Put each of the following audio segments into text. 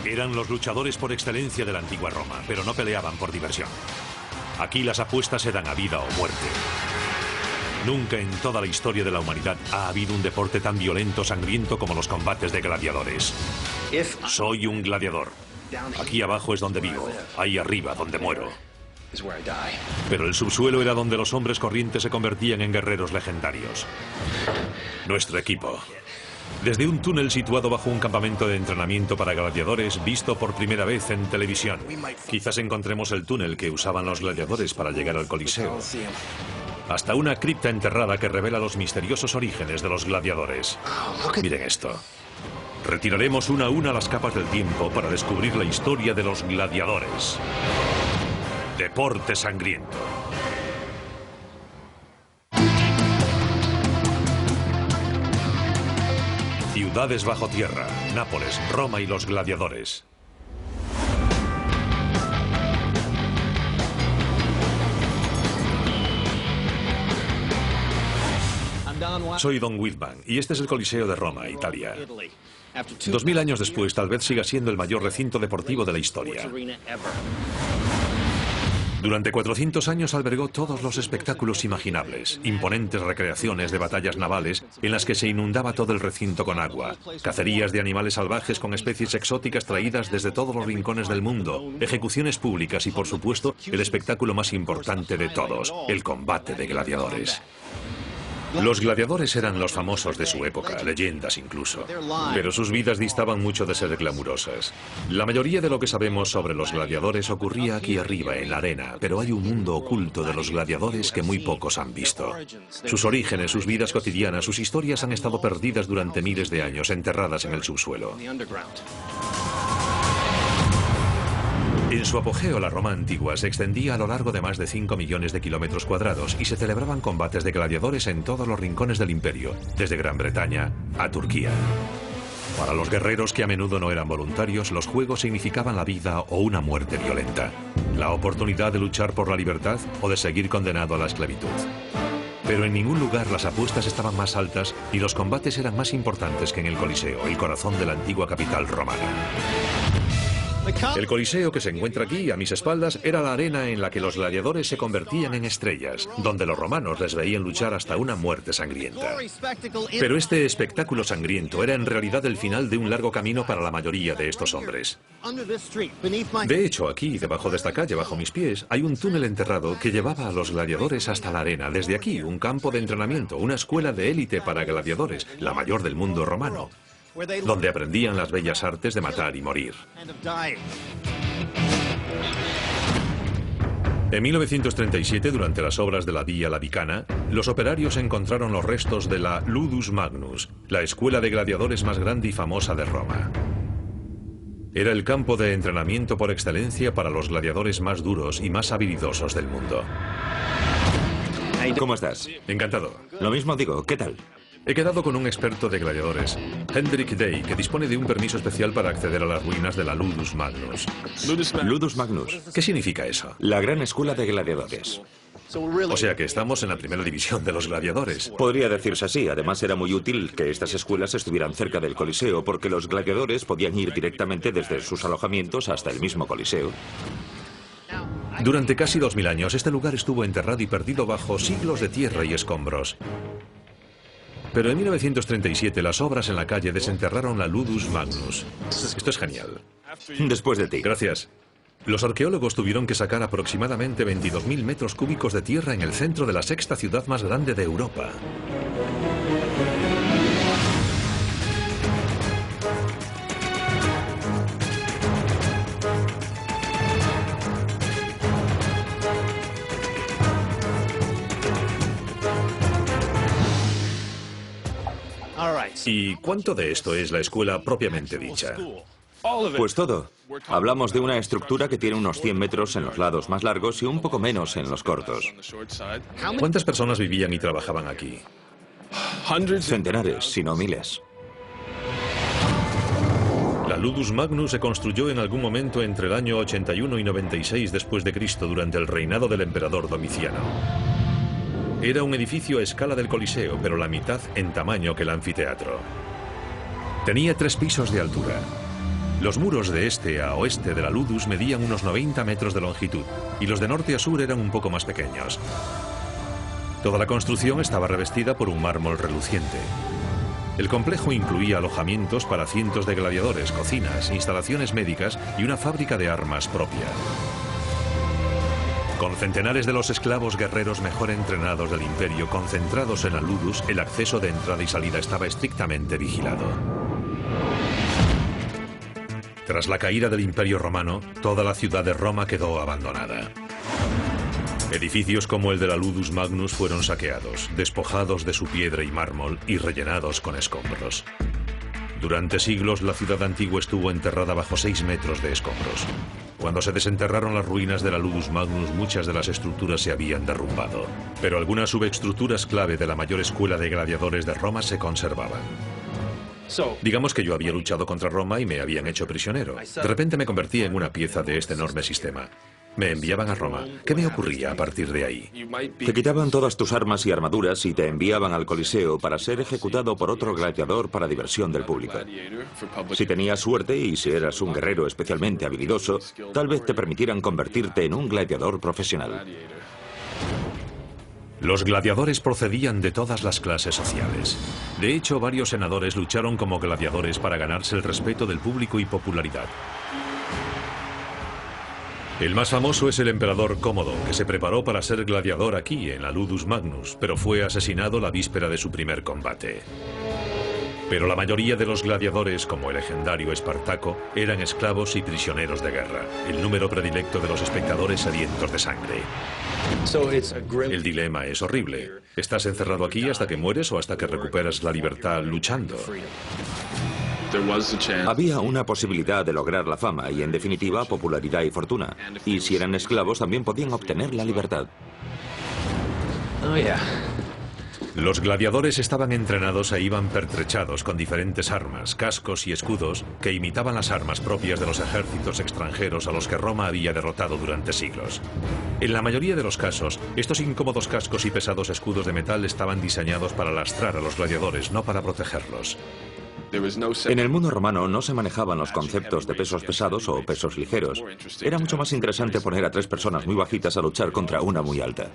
Eran los luchadores por excelencia de la antigua Roma, pero no peleaban por diversión. Aquí las apuestas eran a vida o muerte. Nunca en toda la historia de la humanidad ha habido un deporte tan violento, sangriento como los combates de gladiadores. Soy un gladiador. Aquí abajo es donde vivo, ahí arriba donde muero. Pero el subsuelo era donde los hombres corrientes se convertían en guerreros legendarios. Nuestro equipo. Desde un túnel situado bajo un campamento de entrenamiento para gladiadores visto por primera vez en televisión. Quizás encontremos el túnel que usaban los gladiadores para llegar al Coliseo. Hasta una cripta enterrada que revela los misteriosos orígenes de los gladiadores. Miren esto. Retiraremos una a una las capas del tiempo para descubrir la historia de los gladiadores. Deporte sangriento. Ciudades bajo tierra, Nápoles, Roma y los gladiadores. Soy Don Whitman y este es el Coliseo de Roma, Italia. 2000 años después, tal vez siga siendo el mayor recinto deportivo de la historia. Durante 400 años albergó todos los espectáculos imaginables, imponentes recreaciones de batallas navales en las que se inundaba todo el recinto con agua, cacerías de animales salvajes con especies exóticas traídas desde todos los rincones del mundo, ejecuciones públicas y, por supuesto, el espectáculo más importante de todos, el combate de gladiadores. Los gladiadores eran los famosos de su época, leyendas incluso, pero sus vidas distaban mucho de ser glamurosas. La mayoría de lo que sabemos sobre los gladiadores ocurría aquí arriba, en la arena, pero hay un mundo oculto de los gladiadores que muy pocos han visto. Sus orígenes, sus vidas cotidianas, sus historias han estado perdidas durante miles de años, enterradas en el subsuelo. En su apogeo, la Roma antigua se extendía a lo largo de más de 5 millones de kilómetros cuadrados y se celebraban combates de gladiadores en todos los rincones del imperio, desde Gran Bretaña a Turquía. Para los guerreros que a menudo no eran voluntarios, los juegos significaban la vida o una muerte violenta, la oportunidad de luchar por la libertad o de seguir condenado a la esclavitud. Pero en ningún lugar las apuestas estaban más altas y los combates eran más importantes que en el Coliseo, el corazón de la antigua capital romana. El Coliseo que se encuentra aquí, a mis espaldas, era la arena en la que los gladiadores se convertían en estrellas, donde los romanos les veían luchar hasta una muerte sangrienta. Pero este espectáculo sangriento era en realidad el final de un largo camino para la mayoría de estos hombres. De hecho, aquí, debajo de esta calle, bajo mis pies, hay un túnel enterrado que llevaba a los gladiadores hasta la arena. Desde aquí, un campo de entrenamiento, una escuela de élite para gladiadores, la mayor del mundo romano, donde aprendían las bellas artes de matar y morir. En 1937, durante las obras de la Vía Ladicana, los operarios encontraron los restos de la Ludus Magnus, la escuela de gladiadores más grande y famosa de Roma. Era el campo de entrenamiento por excelencia para los gladiadores más duros y más habilidosos del mundo. ¿Cómo estás? Encantado. Lo mismo digo, ¿qué tal? He quedado con un experto de gladiadores, Hendrik Day, que dispone de un permiso especial para acceder a las ruinas de la Ludus Magnus. Ludus Magnus. ¿Qué significa eso? La gran escuela de gladiadores. O sea que estamos en la primera división de los gladiadores. Podría decirse así. Además, era muy útil que estas escuelas estuvieran cerca del Coliseo, porque los gladiadores podían ir directamente desde sus alojamientos hasta el mismo Coliseo. Durante casi 2000 años, este lugar estuvo enterrado y perdido bajo siglos de tierra y escombros. Pero en 1937 las obras en la calle desenterraron la Ludus Magnus. Esto es genial. Después de ti. Gracias. Los arqueólogos tuvieron que sacar aproximadamente 22.000 metros cúbicos de tierra en el centro de la sexta ciudad más grande de Europa. ¿Y cuánto de esto es la escuela propiamente dicha? Pues todo. Hablamos de una estructura que tiene unos 100 metros en los lados más largos y un poco menos en los cortos. ¿Cuántas personas vivían y trabajaban aquí? Centenares, si no miles. La Ludus Magnus se construyó en algún momento entre el año 81 y 96 después de Cristo durante el reinado del emperador Domiciano. Era un edificio a escala del Coliseo, pero la mitad en tamaño que el anfiteatro. Tenía 3 pisos de altura. Los muros de este a oeste de la Ludus medían unos 90 metros de longitud y los de norte a sur eran un poco más pequeños. Toda la construcción estaba revestida por un mármol reluciente. El complejo incluía alojamientos para cientos de gladiadores, cocinas, instalaciones médicas y una fábrica de armas propia. Con centenares de los esclavos guerreros mejor entrenados del imperio concentrados en la Ludus, el acceso de entrada y salida estaba estrictamente vigilado. Tras la caída del Imperio Romano, toda la ciudad de Roma quedó abandonada. Edificios como el de la Ludus Magnus fueron saqueados, despojados de su piedra y mármol y rellenados con escombros. Durante siglos la ciudad antigua estuvo enterrada bajo 6 metros de escombros. Cuando se desenterraron las ruinas de la Ludus Magnus, muchas de las estructuras se habían derrumbado, pero algunas subestructuras clave de la mayor escuela de gladiadores de Roma se conservaban. Digamos que yo había luchado contra Roma y me habían hecho prisionero. De repente me convertí en una pieza de este enorme sistema. Me enviaban a Roma. ¿Qué me ocurría a partir de ahí? Te quitaban todas tus armas y armaduras y te enviaban al Coliseo para ser ejecutado por otro gladiador para diversión del público. Si tenías suerte y si eras un guerrero especialmente habilidoso, tal vez te permitieran convertirte en un gladiador profesional. Los gladiadores procedían de todas las clases sociales. De hecho, varios senadores lucharon como gladiadores para ganarse el respeto del público y popularidad. El más famoso es el emperador Cómodo, que se preparó para ser gladiador aquí, en la Ludus Magnus, pero fue asesinado la víspera de su primer combate. Pero la mayoría de los gladiadores, como el legendario Espartaco, eran esclavos y prisioneros de guerra, el número predilecto de los espectadores sedientos de sangre. El dilema es horrible. ¿Estás encerrado aquí hasta que mueres o hasta que recuperas la libertad luchando? Había una posibilidad de lograr la fama y, en definitiva, popularidad y fortuna. Y si eran esclavos, también podían obtener la libertad. Los gladiadores estaban entrenados e iban pertrechados con diferentes armas, cascos y escudos que imitaban las armas propias de los ejércitos extranjeros a los que Roma había derrotado durante siglos. En la mayoría de los casos, estos incómodos cascos y pesados escudos de metal estaban diseñados para lastrar a los gladiadores, no para protegerlos. En el mundo romano no se manejaban los conceptos de pesos pesados o pesos ligeros. Era mucho más interesante poner a 3 personas muy bajitas a luchar contra una muy alta.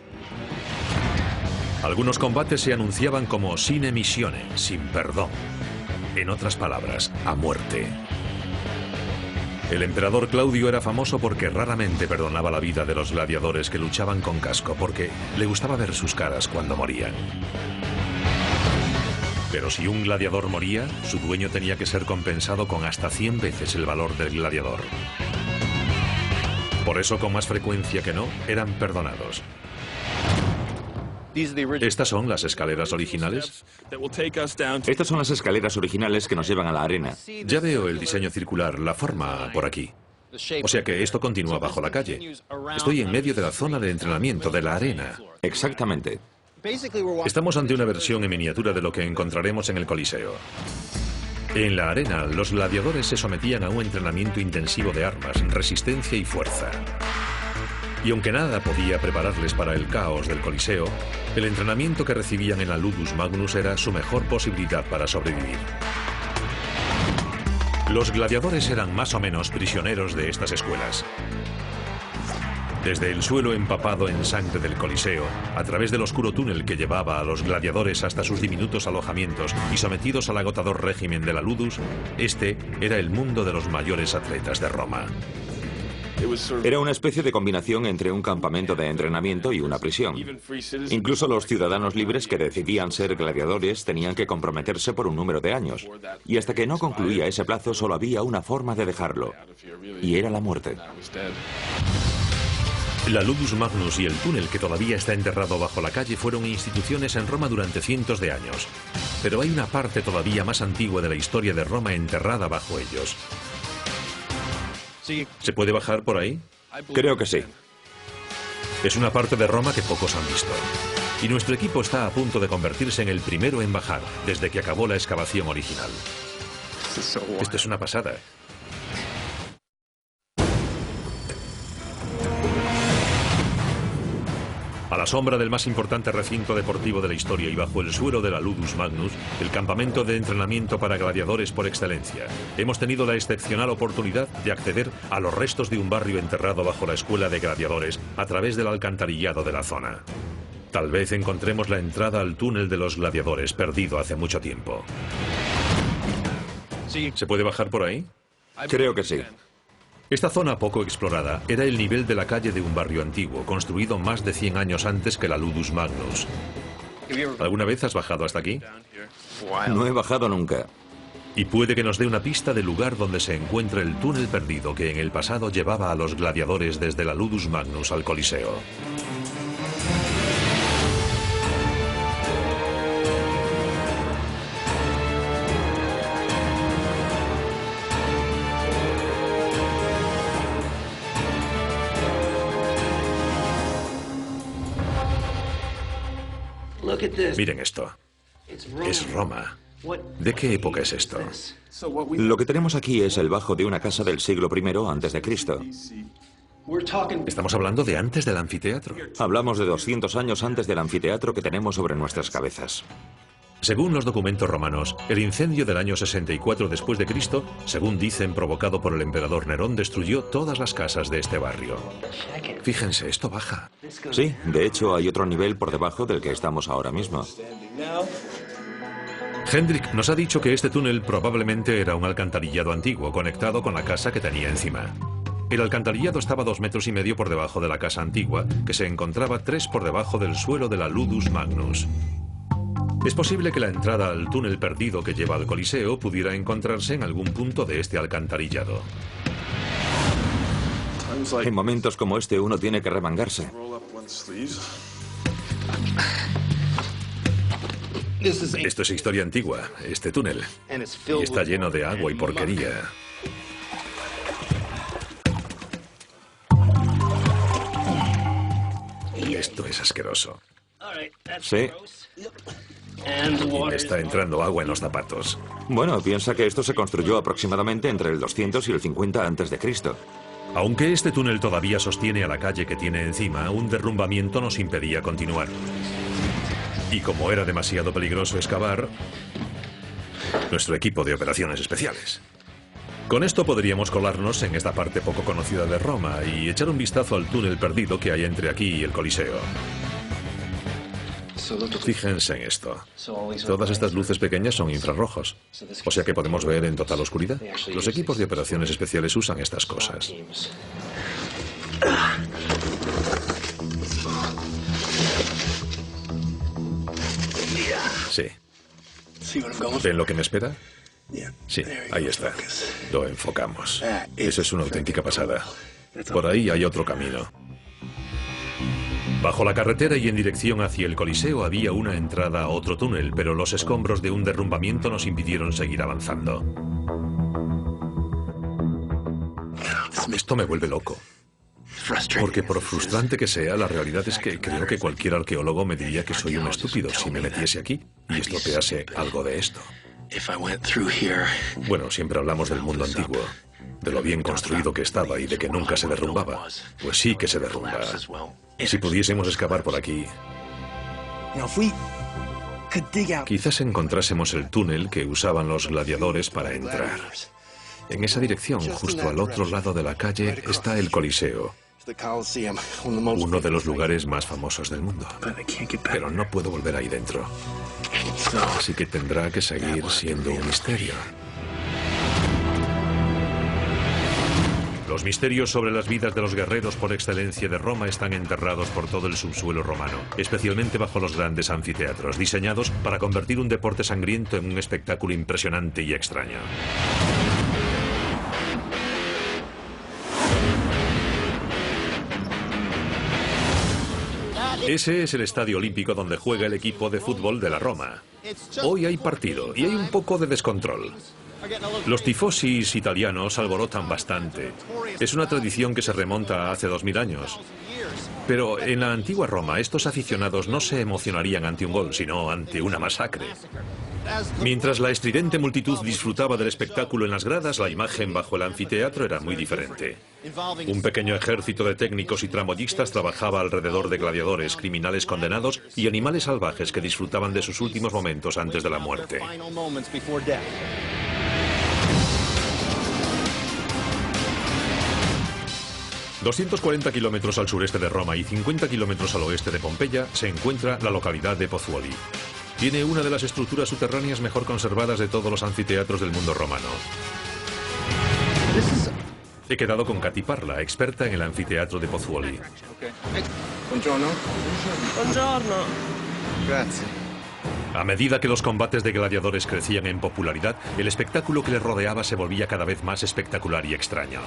Algunos combates se anunciaban como sine missione, sin perdón. En otras palabras, a muerte. El emperador Claudio era famoso porque raramente perdonaba la vida de los gladiadores que luchaban con casco, porque le gustaba ver sus caras cuando morían. Pero si un gladiador moría, su dueño tenía que ser compensado con hasta 100 veces el valor del gladiador. Por eso, con más frecuencia que no, eran perdonados. ¿Estas son las escaleras originales? Estas son las escaleras originales que nos llevan a la arena. Ya veo el diseño circular, la forma por aquí. O sea que esto continúa bajo la calle. Estoy en medio de la zona de entrenamiento, de la arena. Exactamente. Estamos ante una versión en miniatura de lo que encontraremos en el Coliseo. En la arena, los gladiadores se sometían a un entrenamiento intensivo de armas, resistencia y fuerza. Y aunque nada podía prepararles para el caos del Coliseo, el entrenamiento que recibían en la Ludus Magnus era su mejor posibilidad para sobrevivir. Los gladiadores eran más o menos prisioneros de estas escuelas. Desde el suelo empapado en sangre del Coliseo, a través del oscuro túnel que llevaba a los gladiadores hasta sus diminutos alojamientos y sometidos al agotador régimen de la Ludus, este era el mundo de los mayores atletas de Roma. Era una especie de combinación entre un campamento de entrenamiento y una prisión. Incluso los ciudadanos libres que decidían ser gladiadores tenían que comprometerse por un número de años. Y hasta que no concluía ese plazo solo había una forma de dejarlo. Y era la muerte. La Ludus Magnus y el túnel que todavía está enterrado bajo la calle fueron instituciones en Roma durante cientos de años. Pero hay una parte todavía más antigua de la historia de Roma enterrada bajo ellos. ¿Se puede bajar por ahí? Creo que sí. Es una parte de Roma que pocos han visto. Y nuestro equipo está a punto de convertirse en el primero en bajar desde que acabó la excavación original. Esto es una pasada. A la sombra del más importante recinto deportivo de la historia y bajo el suelo de la Ludus Magnus, el campamento de entrenamiento para gladiadores por excelencia, hemos tenido la excepcional oportunidad de acceder a los restos de un barrio enterrado bajo la escuela de gladiadores a través del alcantarillado de la zona. Tal vez encontremos la entrada al túnel de los gladiadores, perdido hace mucho tiempo. ¿Se puede bajar por ahí? Creo que sí. Esta zona poco explorada era el nivel de la calle de un barrio antiguo, construido más de 100 años antes que la Ludus Magnus. ¿Alguna vez has bajado hasta aquí? No he bajado nunca. Y puede que nos dé una pista del lugar donde se encuentra el túnel perdido que en el pasado llevaba a los gladiadores desde la Ludus Magnus al Coliseo. Miren esto. Es Roma. ¿De qué época es esto? Lo que tenemos aquí es el bajo de una casa del siglo I antes de Cristo. Estamos hablando de antes del anfiteatro. Hablamos de 200 años antes del anfiteatro que tenemos sobre nuestras cabezas. Según los documentos romanos, el incendio del año 64 después de Cristo, según dicen provocado por el emperador Nerón, destruyó todas las casas de este barrio. Fíjense, esto baja. Sí, de hecho hay otro nivel por debajo del que estamos ahora mismo. Hendrik nos ha dicho que este túnel probablemente era un alcantarillado antiguo conectado con la casa que tenía encima. El alcantarillado estaba 2,5 metros por debajo de la casa antigua, que se encontraba 3 por debajo del suelo de la Ludus Magnus. Es posible que la entrada al túnel perdido que lleva al Coliseo pudiera encontrarse en algún punto de este alcantarillado. En momentos como este uno tiene que remangarse. Esto es historia antigua, este túnel. Y está lleno de agua y porquería. Esto es asqueroso. Sí. Y me está entrando agua en los zapatos. Bueno, piensa que esto se construyó aproximadamente entre el 200 y el 50 antes de Cristo. Aunque este túnel todavía sostiene a la calle que tiene encima, un derrumbamiento nos impedía continuar. Y como era demasiado peligroso excavar, nuestro equipo de operaciones especiales. Con esto podríamos colarnos en esta parte poco conocida de Roma y echar un vistazo al túnel perdido que hay entre aquí y el Coliseo. Fíjense en esto. Todas estas luces pequeñas son infrarrojos. O sea que podemos ver en total oscuridad. Los equipos de operaciones especiales usan estas cosas. Sí. ¿Ven lo que me espera? Sí, ahí está. Lo enfocamos. Eso es una auténtica pasada. Por ahí hay otro camino. Bajo la carretera y en dirección hacia el Coliseo había una entrada a otro túnel, pero los escombros de un derrumbamiento nos impidieron seguir avanzando. Esto me vuelve loco. Porque por frustrante que sea, la realidad es que creo que cualquier arqueólogo me diría que soy un estúpido si me metiese aquí y estropease algo de esto. Bueno, siempre hablamos del mundo antiguo, de lo bien construido que estaba y de que nunca se derrumbaba. Pues sí que se derrumba. Si pudiésemos excavar por aquí, quizás encontrásemos el túnel que usaban los gladiadores para entrar. En esa dirección, justo al otro lado de la calle, está el Coliseo, uno de los lugares más famosos del mundo. Pero no puedo volver ahí dentro. Así que tendrá que seguir siendo un misterio. Los misterios sobre las vidas de los guerreros por excelencia de Roma están enterrados por todo el subsuelo romano, especialmente bajo los grandes anfiteatros, diseñados para convertir un deporte sangriento en un espectáculo impresionante y extraño. Ese es el estadio olímpico donde juega el equipo de fútbol de la Roma. Hoy hay partido y hay un poco de descontrol. Los tifosis italianos alborotan bastante. Es una tradición que se remonta a hace 2000 años. Pero en la antigua Roma, estos aficionados no se emocionarían ante un gol, sino ante una masacre. Mientras la estridente multitud disfrutaba del espectáculo en las gradas, la imagen bajo el anfiteatro era muy diferente. Un pequeño ejército de técnicos y tramoyistas trabajaba alrededor de gladiadores, criminales condenados y animales salvajes que disfrutaban de sus últimos momentos antes de la muerte. 240 kilómetros al sureste de Roma y 50 kilómetros al oeste de Pompeya se encuentra la localidad de Pozzuoli. Tiene una de las estructuras subterráneas mejor conservadas de todos los anfiteatros del mundo romano. He quedado con Katy Parla, experta en el anfiteatro de Pozzuoli. Buongiorno. Buongiorno. Grazie. A medida que los combates de gladiadores crecían en popularidad, el espectáculo que les rodeaba se volvía cada vez más espectacular y extraño.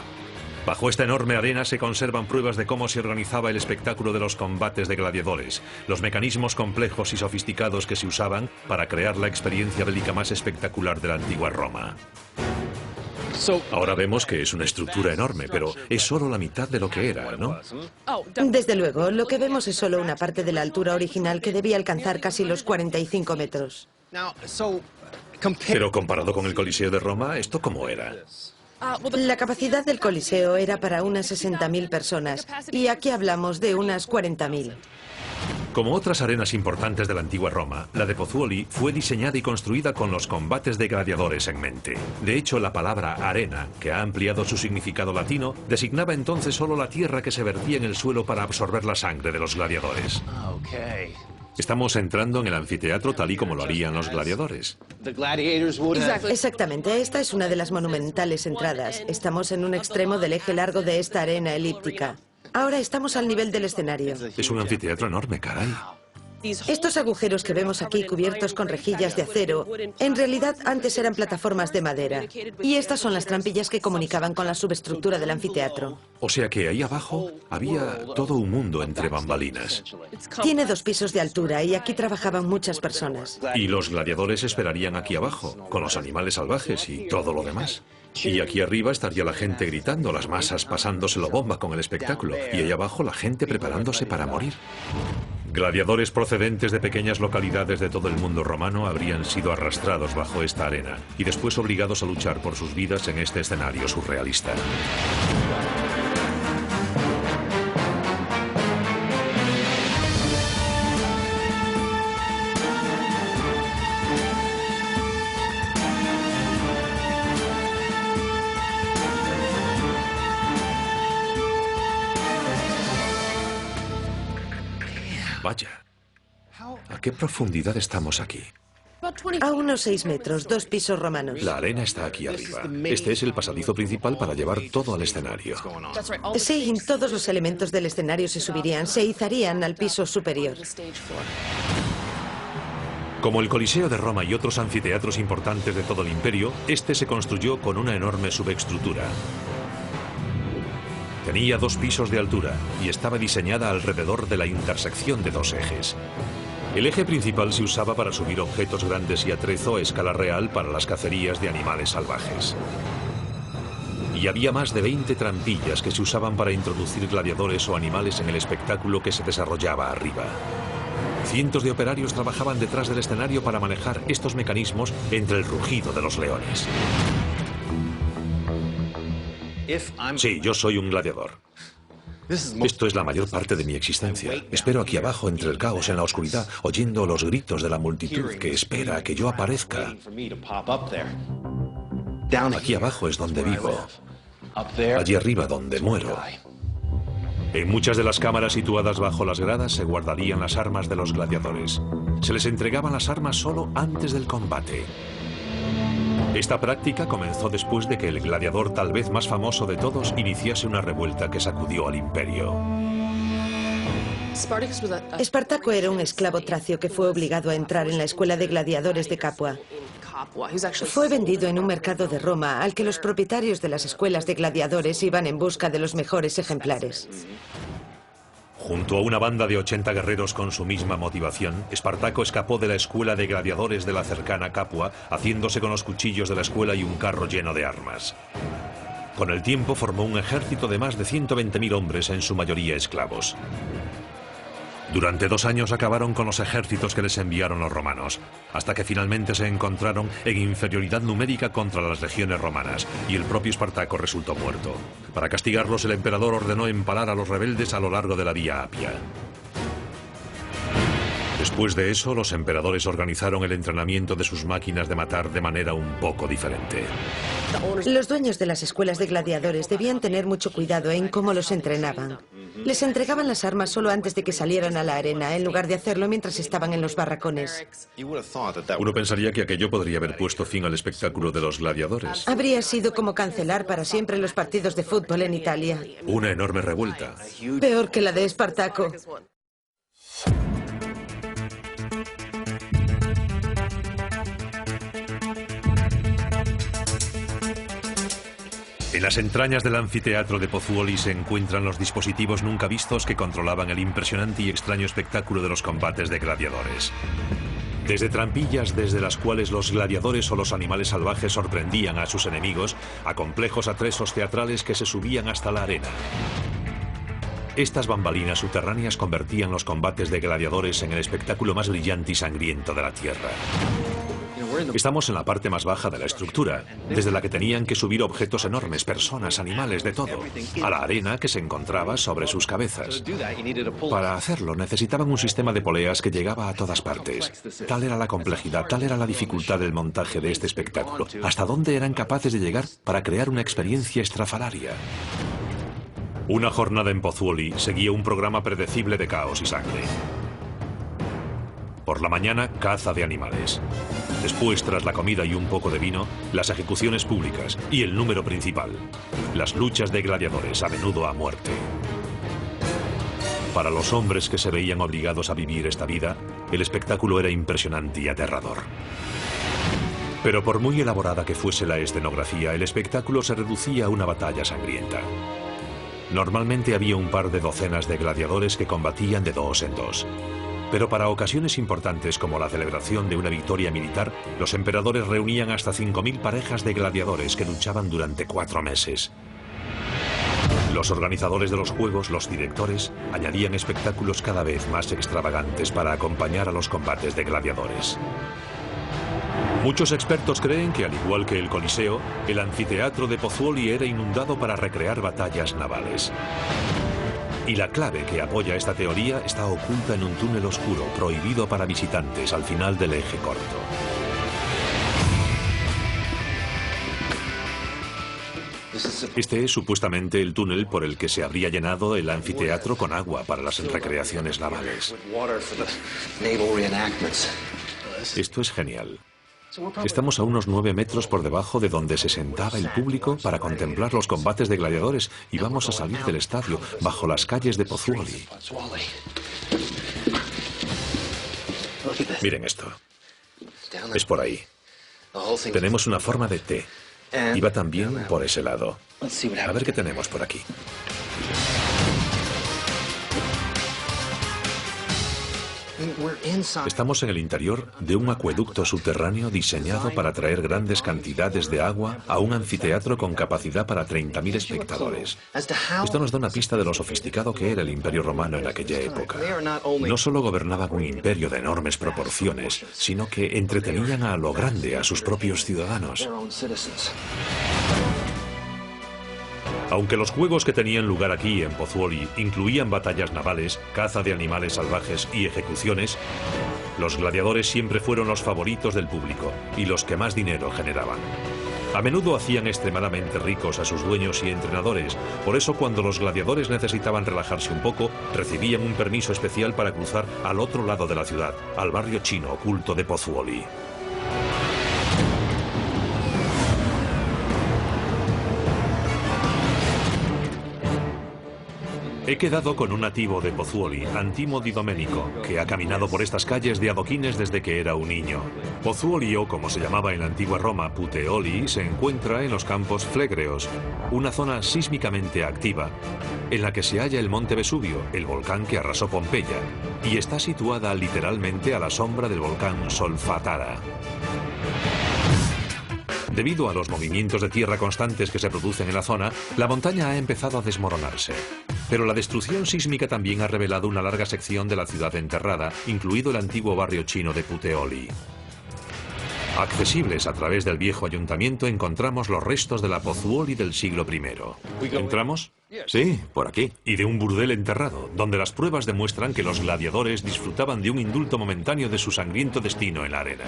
Bajo esta enorme arena se conservan pruebas de cómo se organizaba el espectáculo de los combates de gladiadores, los mecanismos complejos y sofisticados que se usaban para crear la experiencia bélica más espectacular de la antigua Roma. Ahora vemos que es una estructura enorme, pero es solo la mitad de lo que era, ¿no? Desde luego, lo que vemos es solo una parte de la altura original que debía alcanzar casi los 45 metros. Pero comparado con el Coliseo de Roma, ¿esto cómo era? La capacidad del Coliseo era para unas 60.000 personas y aquí hablamos de unas 40.000. Como otras arenas importantes de la antigua Roma, la de Pozzuoli fue diseñada y construida con los combates de gladiadores en mente. De hecho, la palabra arena, que ha ampliado su significado latino, designaba entonces solo la tierra que se vertía en el suelo para absorber la sangre de los gladiadores. Estamos entrando en el anfiteatro tal y como lo harían los gladiadores. Exactamente, esta es una de las monumentales entradas. Estamos en un extremo del eje largo de esta arena elíptica. Ahora estamos al nivel del escenario. Es un anfiteatro enorme, caray. Estos agujeros que vemos aquí cubiertos con rejillas de acero, en realidad antes eran plataformas de madera. Y estas son las trampillas que comunicaban con la subestructura del anfiteatro. O sea que ahí abajo había todo un mundo entre bambalinas. Tiene 2 pisos de altura y aquí trabajaban muchas personas. Y los gladiadores esperarían aquí abajo, con los animales salvajes y todo lo demás. Y aquí arriba estaría la gente gritando, las masas pasándoselo bomba con el espectáculo, y ahí abajo la gente preparándose para morir. Gladiadores procedentes de pequeñas localidades de todo el mundo romano habrían sido arrastrados bajo esta arena y después obligados a luchar por sus vidas en este escenario surrealista. Vaya, ¿a qué profundidad estamos aquí? A unos 6 metros, 2 pisos romanos. La arena está aquí arriba. Este es el pasadizo principal para llevar todo al escenario. Sí, todos los elementos del escenario se subirían, se izarían al piso superior. Como el Coliseo de Roma y otros anfiteatros importantes de todo el imperio, este se construyó con una enorme subestructura. Tenía 2 pisos de altura y estaba diseñada alrededor de la intersección de 2 ejes. El eje principal se usaba para subir objetos grandes y atrezo a escala real para las cacerías de animales salvajes. Y había más de 20 trampillas que se usaban para introducir gladiadores o animales en el espectáculo que se desarrollaba arriba. Cientos de operarios trabajaban detrás del escenario para manejar estos mecanismos entre el rugido de los leones. Sí, yo soy un gladiador. Esto es la mayor parte de mi existencia. Espero aquí abajo, entre el caos, en la oscuridad, oyendo los gritos de la multitud que espera a que yo aparezca. Aquí abajo es donde vivo. Allí arriba donde muero. En muchas de las cámaras situadas bajo las gradas se guardarían las armas de los gladiadores. Se les entregaban las armas solo antes del combate. Esta práctica comenzó después de que el gladiador tal vez más famoso de todos iniciase una revuelta que sacudió al imperio. Espartaco era un esclavo tracio que fue obligado a entrar en la escuela de gladiadores de Capua. Fue vendido en un mercado de Roma al que los propietarios de las escuelas de gladiadores iban en busca de los mejores ejemplares. Junto a una banda de 80 guerreros con su misma motivación, Espartaco escapó de la escuela de gladiadores de la cercana Capua, haciéndose con los cuchillos de la escuela y un carro lleno de armas. Con el tiempo formó un ejército de más de 120.000 hombres, en su mayoría esclavos. Durante 2 años acabaron con los ejércitos que les enviaron los romanos, hasta que finalmente se encontraron en inferioridad numérica contra las legiones romanas, y el propio Espartaco resultó muerto. Para castigarlos, el emperador ordenó empalar a los rebeldes a lo largo de la Vía Apia. Después de eso, los emperadores organizaron el entrenamiento de sus máquinas de matar de manera un poco diferente. Los dueños de las escuelas de gladiadores debían tener mucho cuidado en cómo los entrenaban. Les entregaban las armas solo antes de que salieran a la arena, en lugar de hacerlo mientras estaban en los barracones. Uno pensaría que aquello podría haber puesto fin al espectáculo de los gladiadores. Habría sido como cancelar para siempre los partidos de fútbol en Italia. Una enorme revuelta. Peor que la de Espartaco. En las entrañas del anfiteatro de Pozzuoli se encuentran los dispositivos nunca vistos que controlaban el impresionante y extraño espectáculo de los combates de gladiadores. Desde trampillas desde las cuales los gladiadores o los animales salvajes sorprendían a sus enemigos, a complejos atresos teatrales que se subían hasta la arena. Estas bambalinas subterráneas convertían los combates de gladiadores en el espectáculo más brillante y sangriento de la Tierra. Estamos en la parte más baja de la estructura, desde la que tenían que subir objetos enormes, personas, animales, de todo, a la arena que se encontraba sobre sus cabezas. Para hacerlo necesitaban un sistema de poleas que llegaba a todas partes. Tal era la complejidad, tal era la dificultad del montaje de este espectáculo. ¿Hasta dónde eran capaces de llegar para crear una experiencia estrafalaria? Una jornada en Pozzuoli seguía un programa predecible de caos y sangre. Por la mañana, caza de animales. Después, tras la comida y un poco de vino, las ejecuciones públicas y el número principal, las luchas de gladiadores, a menudo a muerte. Para los hombres que se veían obligados a vivir esta vida, el espectáculo era impresionante y aterrador. Pero por muy elaborada que fuese la escenografía, el espectáculo se reducía a una batalla sangrienta. Normalmente había un par de docenas de gladiadores que combatían de 2 en 2. Pero para ocasiones importantes como la celebración de una victoria militar, los emperadores reunían hasta 5.000 parejas de gladiadores que luchaban durante 4 meses. Los organizadores de los juegos, los directores, añadían espectáculos cada vez más extravagantes para acompañar a los combates de gladiadores. Muchos expertos creen que, al igual que el Coliseo, el anfiteatro de Pozzuoli era inundado para recrear batallas navales. Y la clave que apoya esta teoría está oculta en un túnel oscuro, prohibido para visitantes, al final del eje corto. Este es supuestamente el túnel por el que se habría llenado el anfiteatro con agua para las recreaciones navales. Esto es genial. Estamos a unos 9 metros por debajo de donde se sentaba el público para contemplar los combates de gladiadores y vamos a salir del estadio, bajo las calles de Pozzuoli. Miren esto. Es por ahí. Tenemos una forma de T. Y va también por ese lado. A ver qué tenemos por aquí. Estamos en el interior de un acueducto subterráneo diseñado para traer grandes cantidades de agua a un anfiteatro con capacidad para 30.000 espectadores. Esto nos da una pista de lo sofisticado que era el Imperio Romano en aquella época. No solo gobernaban un imperio de enormes proporciones, sino que entretenían a lo grande a sus propios ciudadanos. Aunque los juegos que tenían lugar aquí en Pozzuoli incluían batallas navales, caza de animales salvajes y ejecuciones, los gladiadores siempre fueron los favoritos del público y los que más dinero generaban. A menudo hacían extremadamente ricos a sus dueños y entrenadores, por eso cuando los gladiadores necesitaban relajarse un poco, recibían un permiso especial para cruzar al otro lado de la ciudad, al barrio chino oculto de Pozzuoli. He quedado con un nativo de Pozzuoli, Antimo Di Domenico, que ha caminado por estas calles de adoquines desde que era un niño. Pozzuoli, o como se llamaba en la antigua Roma, Puteoli, se encuentra en los Campos Flegreos, una zona sísmicamente activa, en la que se halla el monte Vesubio, el volcán que arrasó Pompeya, y está situada literalmente a la sombra del volcán Solfatara. Debido a los movimientos de tierra constantes que se producen en la zona, la montaña ha empezado a desmoronarse. Pero la destrucción sísmica también ha revelado una larga sección de la ciudad enterrada, incluido el antiguo barrio chino de Puteoli. Accesibles a través del viejo ayuntamiento encontramos los restos de la Pozzuoli del siglo I. ¿Entramos? Sí, por aquí. Y de un burdel enterrado, donde las pruebas demuestran que los gladiadores disfrutaban de un indulto momentáneo de su sangriento destino en la arena.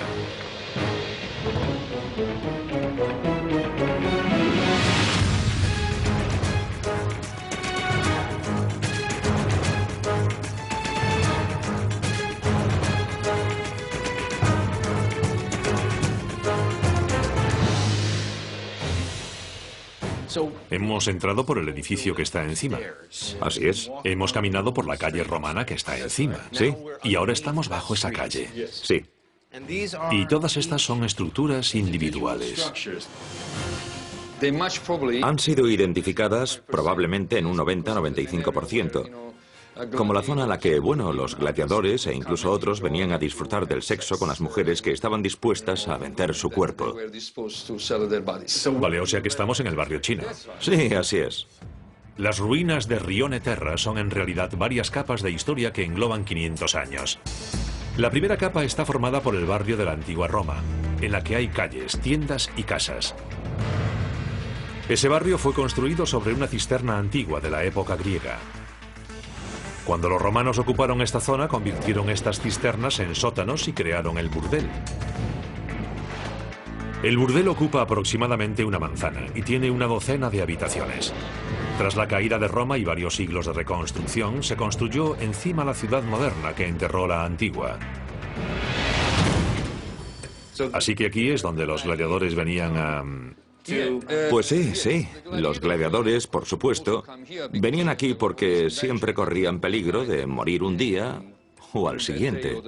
Hemos entrado por el edificio que está encima. Así es. Hemos caminado por la calle romana que está encima. Sí. Y ahora estamos bajo esa calle. Sí. Y todas estas son estructuras individuales. Han sido identificadas probablemente en un 90-95%, como la zona en la que, bueno, los gladiadores e incluso otros venían a disfrutar del sexo con las mujeres que estaban dispuestas a vender su cuerpo. Vale, o sea que estamos en el barrio chino. Sí, así es. Las ruinas de Rione Terra son en realidad varias capas de historia que engloban 500 años. La primera capa está formada por el barrio de la antigua Roma, en la que hay calles, tiendas y casas. Ese barrio fue construido sobre una cisterna antigua de la época griega. Cuando los romanos ocuparon esta zona, convirtieron estas cisternas en sótanos y crearon el burdel. El burdel ocupa aproximadamente una manzana y tiene una docena de habitaciones. Tras la caída de Roma y varios siglos de reconstrucción, se construyó encima la ciudad moderna que enterró la antigua. Así que aquí es donde los gladiadores venían a... Pues sí, sí. Los gladiadores, por supuesto, venían aquí porque siempre corrían peligro de morir un día o al siguiente.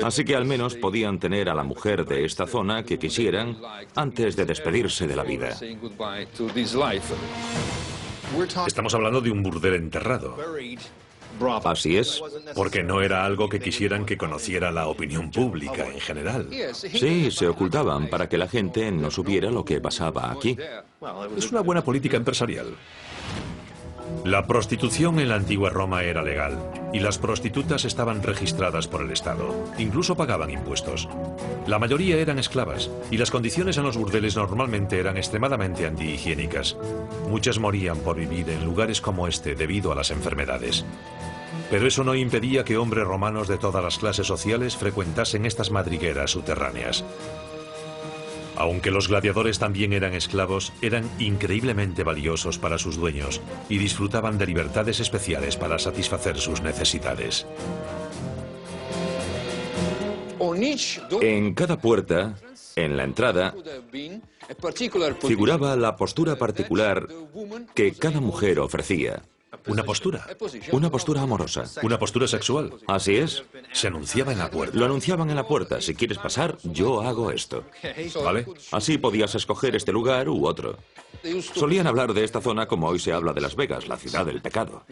Así que al menos podían tener a la mujer de esta zona que quisieran antes de despedirse de la vida. Estamos hablando de un burdel enterrado. Así es. Porque no era algo que quisieran que conociera la opinión pública en general. Sí, se ocultaban para que la gente no supiera lo que pasaba aquí. Es una buena política empresarial. La prostitución en la antigua Roma era legal y las prostitutas estaban registradas por el Estado. Incluso pagaban impuestos. La mayoría eran esclavas y las condiciones en los burdeles normalmente eran extremadamente antihigiénicas. Muchas morían por vivir en lugares como este debido a las enfermedades. Pero eso no impedía que hombres romanos de todas las clases sociales frecuentasen estas madrigueras subterráneas. Aunque los gladiadores también eran esclavos, eran increíblemente valiosos para sus dueños y disfrutaban de libertades especiales para satisfacer sus necesidades. En cada puerta, en la entrada, figuraba la postura particular que cada mujer ofrecía. ¿Una postura? Una postura amorosa. ¿Una postura sexual? Así es. Se anunciaba en la puerta. Lo anunciaban en la puerta. Si quieres pasar, yo hago esto. ¿Vale? Así podías escoger este lugar u otro. Solían hablar de esta zona como hoy se habla de Las Vegas, la ciudad del pecado.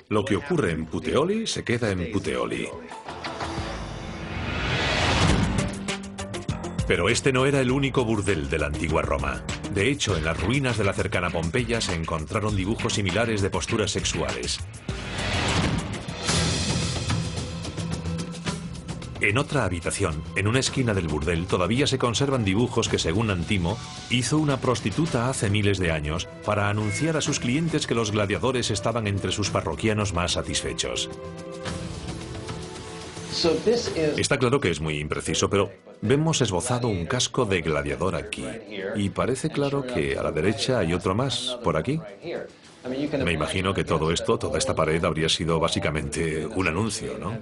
Lo que ocurre en Puteoli se queda en Puteoli. Pero este no era el único burdel de la antigua Roma. De hecho, en las ruinas de la cercana Pompeya se encontraron dibujos similares de posturas sexuales. En otra habitación, en una esquina del burdel, todavía se conservan dibujos que, según Antimo, hizo una prostituta hace miles de años para anunciar a sus clientes que los gladiadores estaban entre sus parroquianos más satisfechos. Está claro que es muy impreciso, pero vemos esbozado un casco de gladiador aquí. Y parece claro que a la derecha hay otro más, por aquí. Me imagino que todo esto, toda esta pared habría sido básicamente un anuncio, ¿no?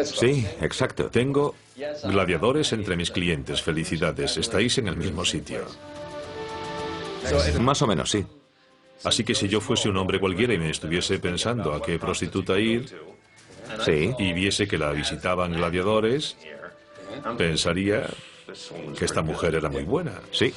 Sí, exacto. Tengo gladiadores entre mis clientes. Felicidades, estáis en el mismo sitio. Más o menos, sí. Así que si yo fuese un hombre cualquiera y me estuviese pensando a qué prostituta ir, Sí. y viese que la visitaban gladiadores, pensaría que esta mujer era muy buena. Sí.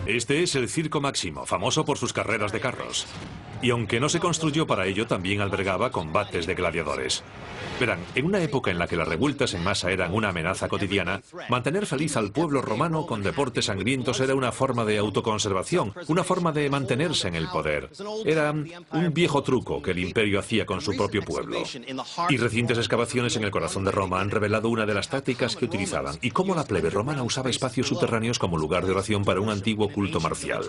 Este es el Circo Máximo, famoso por sus carreras de carros. Y aunque no se construyó para ello, también albergaba combates de gladiadores. Verán, en una época en la que las revueltas en masa eran una amenaza cotidiana, mantener feliz al pueblo romano con deportes sangrientos era una forma de autoconservación, una forma de mantenerse en el poder. Era un viejo truco que el imperio hacía con su propio pueblo. Y recientes excavaciones en el corazón de Roma han revelado una de las tácticas que utilizaban y cómo la plebe romana usaba espacios subterráneos como lugar de oración para un antiguo culto marcial.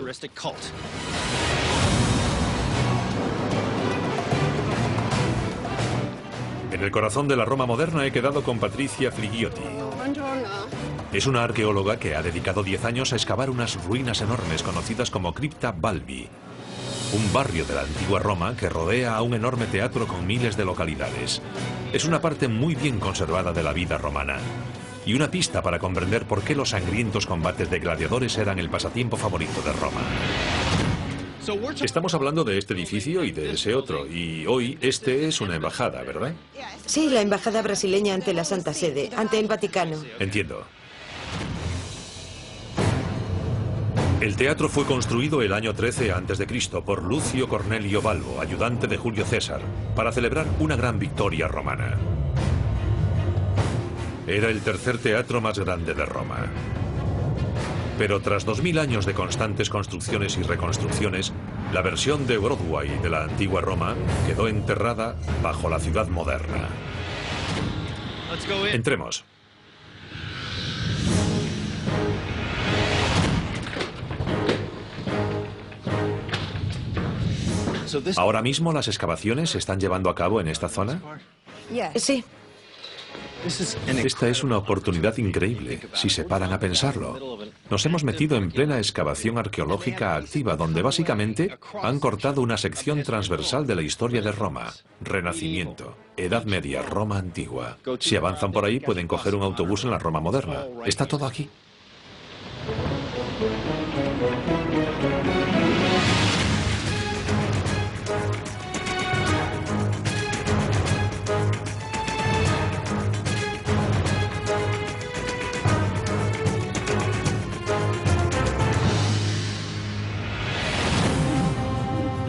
En el corazón de la Roma moderna he quedado con Patricia Fligiotti. Es una arqueóloga que ha dedicado 10 años a excavar unas ruinas enormes conocidas como Crypta Balbi, un barrio de la antigua Roma que rodea a un enorme teatro con miles de localidades. Es una parte muy bien conservada de la vida romana y una pista para comprender por qué los sangrientos combates de gladiadores eran el pasatiempo favorito de Roma. Estamos hablando de este edificio y de ese otro, y hoy este es una embajada, ¿verdad? Sí, la embajada brasileña ante la Santa Sede, ante el Vaticano. Entiendo. El teatro fue construido el año 13 a.C. por Lucio Cornelio Balbo, ayudante de Julio César, para celebrar una gran victoria romana. Era el tercer teatro más grande de Roma. Pero tras 2000 años de constantes construcciones y reconstrucciones, la versión de Broadway de la antigua Roma quedó enterrada bajo la ciudad moderna. Entremos. ¿Ahora mismo las excavaciones se están llevando a cabo en esta zona? Sí. Esta es una oportunidad increíble, si se paran a pensarlo. Nos hemos metido en plena excavación arqueológica activa, donde básicamente han cortado una sección transversal de la historia de Roma. Renacimiento, Edad Media, Roma antigua. Si avanzan por ahí, pueden coger un autobús en la Roma moderna. Está todo aquí.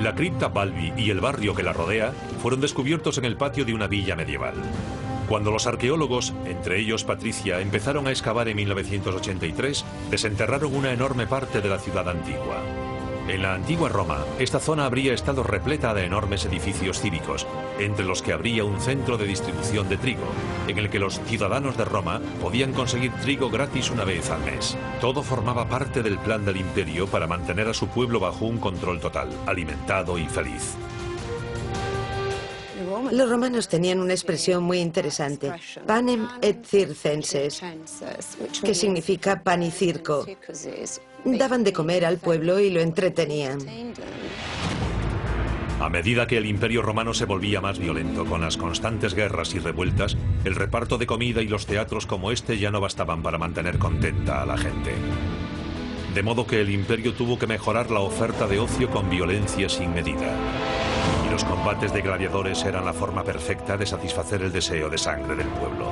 La Crypta Balbi y el barrio que la rodea fueron descubiertos en el patio de una villa medieval. Cuando los arqueólogos, entre ellos Patricia, empezaron a excavar en 1983, desenterraron una enorme parte de la ciudad antigua. En la antigua Roma, esta zona habría estado repleta de enormes edificios cívicos, entre los que habría un centro de distribución de trigo, en el que los ciudadanos de Roma podían conseguir trigo gratis una vez al mes. Todo formaba parte del plan del imperio para mantener a su pueblo bajo un control total, alimentado y feliz. Los romanos tenían una expresión muy interesante, panem et circenses, que significa pan y circo. Daban de comer al pueblo y lo entretenían. A medida que el imperio romano se volvía más violento con las constantes guerras y revueltas, el reparto de comida y los teatros como este ya no bastaban para mantener contenta a la gente. De modo que el imperio tuvo que mejorar la oferta de ocio con violencia sin medida. Y los combates de gladiadores eran la forma perfecta de satisfacer el deseo de sangre del pueblo.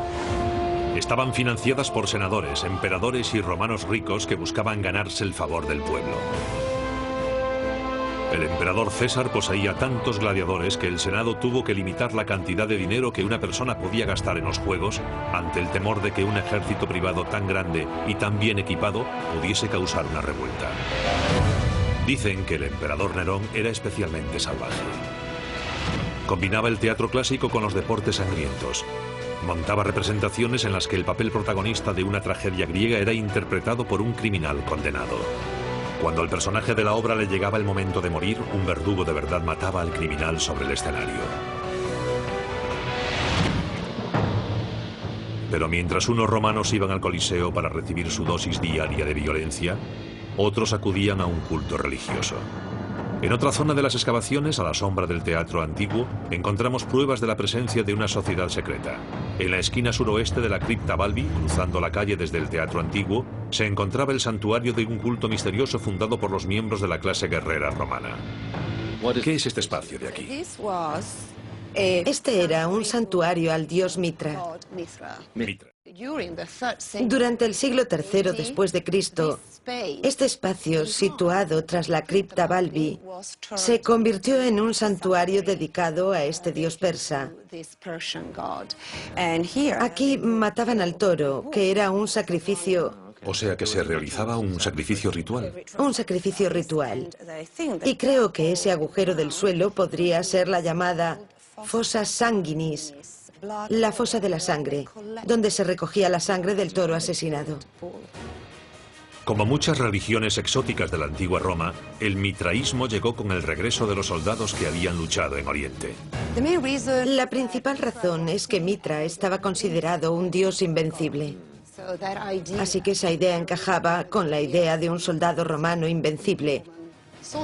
Estaban financiadas por senadores, emperadores y romanos ricos que buscaban ganarse el favor del pueblo. El emperador César poseía tantos gladiadores que el Senado tuvo que limitar la cantidad de dinero que una persona podía gastar en los juegos ante el temor de que un ejército privado tan grande y tan bien equipado pudiese causar una revuelta. Dicen que el emperador Nerón era especialmente salvaje. Combinaba el teatro clásico con los deportes sangrientos. Montaba representaciones en las que el papel protagonista de una tragedia griega era interpretado por un criminal condenado. Cuando al personaje de la obra le llegaba el momento de morir, un verdugo de verdad mataba al criminal sobre el escenario. Pero mientras unos romanos iban al Coliseo para recibir su dosis diaria de violencia, otros acudían a un culto religioso. En otra zona de las excavaciones, a la sombra del teatro antiguo, encontramos pruebas de la presencia de una sociedad secreta. En la esquina suroeste de la Crypta Balbi, cruzando la calle desde el teatro antiguo, se encontraba el santuario de un culto misterioso fundado por los miembros de la clase guerrera romana. ¿Qué es este espacio de aquí? Este era un santuario al dios Mitra. Mitra. Durante el siglo III después de Cristo, este espacio, situado tras la cripta Balbi, se convirtió en un santuario dedicado a este dios persa. Aquí mataban al toro, que era un sacrificio. O sea que se realizaba un sacrificio ritual. Un sacrificio ritual. Y creo que ese agujero del suelo podría ser la llamada fossa sanguinis, la fosa de la sangre, donde se recogía la sangre del toro asesinado. Como muchas religiones exóticas de la antigua Roma, el mitraísmo llegó con el regreso de los soldados que habían luchado en Oriente. La principal razón es que Mitra estaba considerado un dios invencible. Así que esa idea encajaba con la idea de un soldado romano invencible,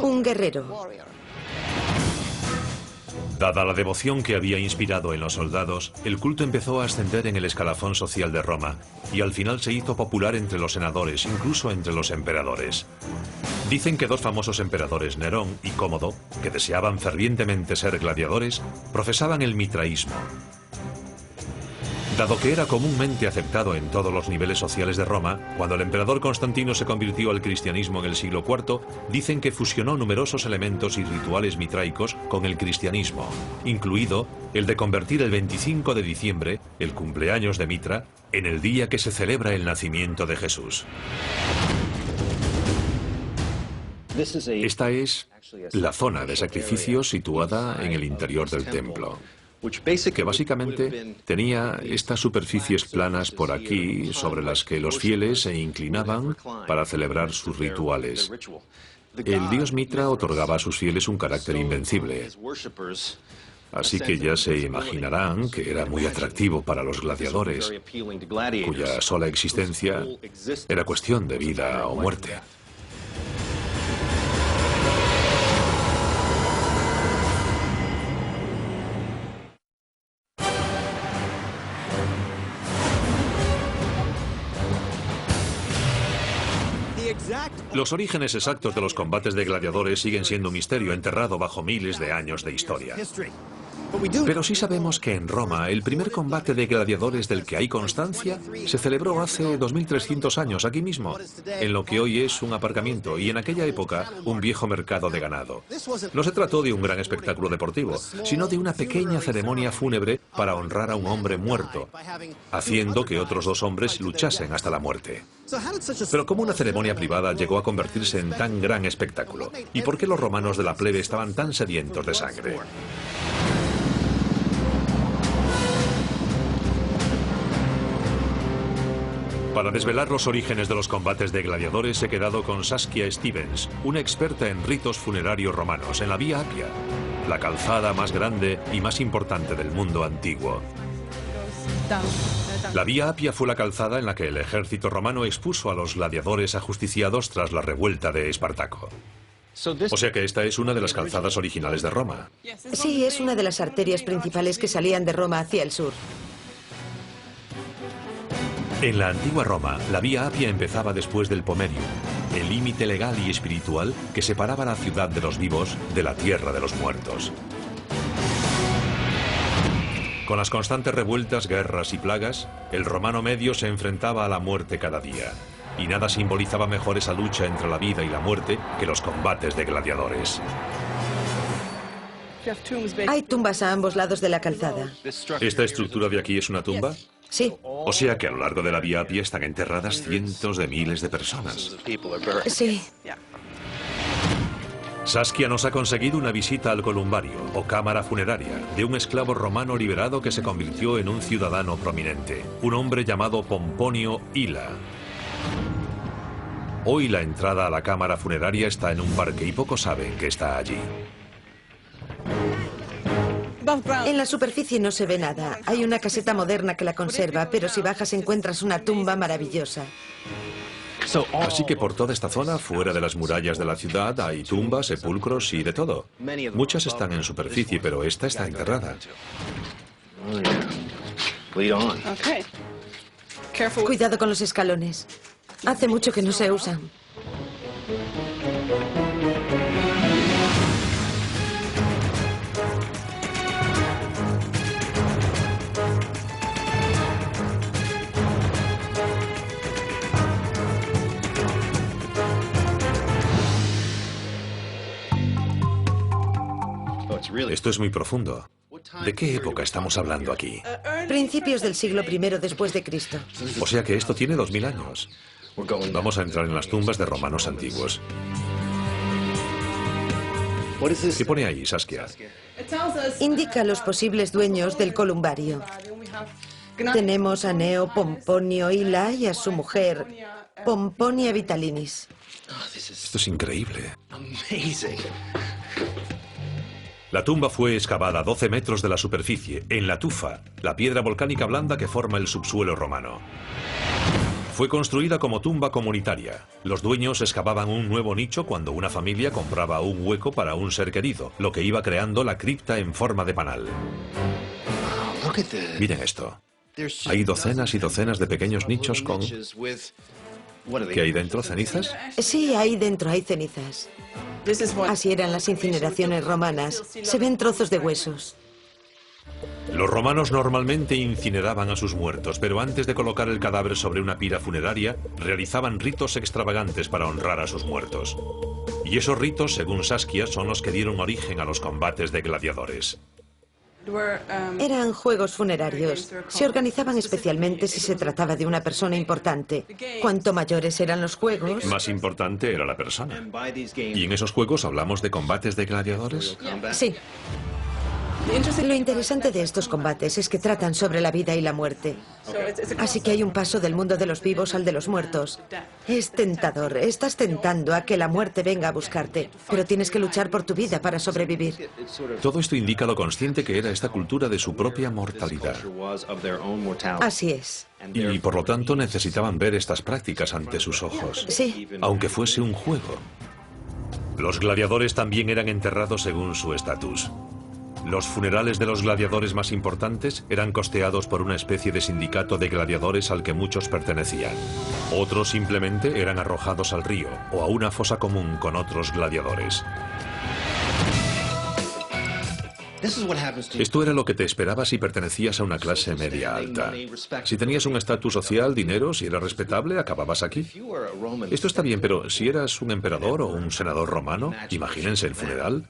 un guerrero. Dada la devoción que había inspirado en los soldados, el culto empezó a ascender en el escalafón social de Roma y al final se hizo popular entre los senadores, incluso entre los emperadores. Dicen que dos famosos emperadores, Nerón y Cómodo, que deseaban fervientemente ser gladiadores, profesaban el mitraísmo. Dado que era comúnmente aceptado en todos los niveles sociales de Roma, cuando el emperador Constantino se convirtió al cristianismo en el siglo IV, dicen que fusionó numerosos elementos y rituales mitraicos con el cristianismo, incluido el de convertir el 25 de diciembre, el cumpleaños de Mitra, en el día que se celebra el nacimiento de Jesús. Esta es la zona de sacrificio situada en el interior del templo, que básicamente tenía estas superficies planas por aquí sobre las que los fieles se inclinaban para celebrar sus rituales. El dios Mitra otorgaba a sus fieles un carácter invencible, así que ya se imaginarán que era muy atractivo para los gladiadores, cuya sola existencia era cuestión de vida o muerte. Los orígenes exactos de los combates de gladiadores siguen siendo un misterio enterrado bajo miles de años de historia. Pero sí sabemos que en Roma el primer combate de gladiadores del que hay constancia se celebró hace 2300 años aquí mismo, en lo que hoy es un aparcamiento y en aquella época un viejo mercado de ganado. No se trató de un gran espectáculo deportivo, sino de una pequeña ceremonia fúnebre para honrar a un hombre muerto, haciendo que otros dos hombres luchasen hasta la muerte. Pero ¿cómo una ceremonia privada llegó a convertirse en tan gran espectáculo? ¿Y por qué los romanos de la plebe estaban tan sedientos de sangre? Para desvelar los orígenes de los combates de gladiadores he quedado con Saskia Stevens, una experta en ritos funerarios romanos en la Vía Apia, la calzada más grande y más importante del mundo antiguo. La Vía Apia fue la calzada en la que el ejército romano expuso a los gladiadores ajusticiados tras la revuelta de Espartaco. O sea que esta es una de las calzadas originales de Roma. Sí, es una de las arterias principales que salían de Roma hacia el sur. En la antigua Roma, la Vía Apia empezaba después del Pomerium, el límite legal y espiritual que separaba la ciudad de los vivos de la tierra de los muertos. Con las constantes revueltas, guerras y plagas, el romano medio se enfrentaba a la muerte cada día. Y nada simbolizaba mejor esa lucha entre la vida y la muerte que los combates de gladiadores. Hay tumbas a ambos lados de la calzada. ¿Esta estructura de aquí es una tumba? Sí. O sea que a lo largo de la Vía Apia están enterradas cientos de miles de personas. Sí. Saskia nos ha conseguido una visita al columbario, o cámara funeraria, de un esclavo romano liberado que se convirtió en un ciudadano prominente, un hombre llamado Pomponio Ila. Hoy la entrada a la cámara funeraria está en un parque y pocos saben que está allí. En la superficie no se ve nada. Hay una caseta moderna que la conserva, pero si bajas encuentras una tumba maravillosa. Así que por toda esta zona, fuera de las murallas de la ciudad, hay tumbas, sepulcros y de todo. Muchas están en superficie, pero esta está enterrada. Cuidado con los escalones. Hace mucho que no se usan. Esto es muy profundo. ¿De qué época estamos hablando aquí? Principios del siglo I después de Cristo. O sea que esto tiene 2000 años. Vamos a entrar en las tumbas de romanos antiguos. ¿Qué pone ahí, Saskia? Indica los posibles dueños del columbario. Tenemos a Neo Pomponio Ila y a su mujer, Pomponia Vitalinis. Esto es increíble. La tumba fue excavada a 12 metros de la superficie, en la tufa, la piedra volcánica blanda que forma el subsuelo romano. Fue construida como tumba comunitaria. Los dueños excavaban un nuevo nicho cuando una familia compraba un hueco para un ser querido, lo que iba creando la cripta en forma de panal. Miren esto. Hay docenas y docenas de pequeños nichos con... ¿Qué hay dentro? ¿Cenizas? Sí, ahí dentro hay cenizas. Así eran las incineraciones romanas. Se ven trozos de huesos. Los romanos normalmente incineraban a sus muertos, pero antes de colocar el cadáver sobre una pira funeraria, realizaban ritos extravagantes para honrar a sus muertos. Y esos ritos, según Saskia, son los que dieron origen a los combates de gladiadores. Eran juegos funerarios. Se organizaban especialmente si se trataba de una persona importante. Cuanto mayores eran los juegos... Más importante era la persona. ¿Y en esos juegos hablamos de combates de gladiadores? Sí. Lo interesante de estos combates es que tratan sobre la vida y la muerte. Así que hay un paso del mundo de los vivos al de los muertos. Es tentador. Estás tentando a que la muerte venga a buscarte, pero tienes que luchar por tu vida para sobrevivir. Todo esto indica lo consciente que era esta cultura de su propia mortalidad. Así es. Y por lo tanto necesitaban ver estas prácticas ante sus ojos. Sí. Aunque fuese un juego. Los gladiadores también eran enterrados según su estatus. Los funerales de los gladiadores más importantes eran costeados por una especie de sindicato de gladiadores al que muchos pertenecían. Otros simplemente eran arrojados al río o a una fosa común con otros gladiadores. Esto era lo que te esperaba si pertenecías a una clase media alta. Si tenías un estatus social, dinero, si eras respetable, acababas aquí. Esto está bien, pero si eras un emperador o un senador romano, imagínense el funeral.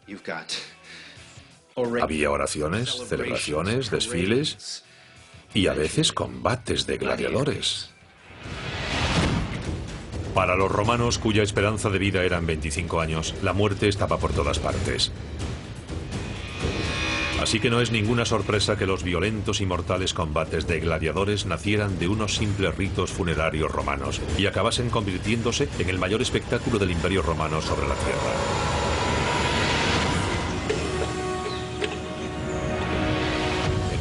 Había oraciones, celebraciones, desfiles y a veces combates de gladiadores. Para los romanos, cuya esperanza de vida eran 25 años, la muerte estaba por todas partes. Así que no es ninguna sorpresa que los violentos y mortales combates de gladiadores nacieran de unos simples ritos funerarios romanos y acabasen convirtiéndose en el mayor espectáculo del Imperio Romano sobre la tierra.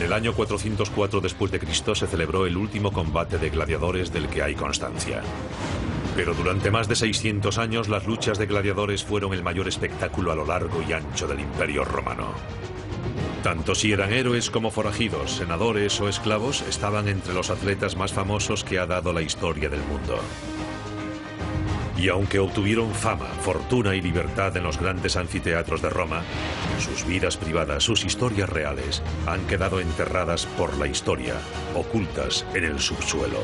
En el año 404 después de Cristo se celebró el último combate de gladiadores del que hay constancia. Pero durante más de 600 años las luchas de gladiadores fueron el mayor espectáculo a lo largo y ancho del Imperio Romano. Tanto si eran héroes como forajidos, senadores o esclavos, estaban entre los atletas más famosos que ha dado la historia del mundo. Y aunque obtuvieron fama, fortuna y libertad en los grandes anfiteatros de Roma, sus vidas privadas, sus historias reales, han quedado enterradas por la historia, ocultas en el subsuelo.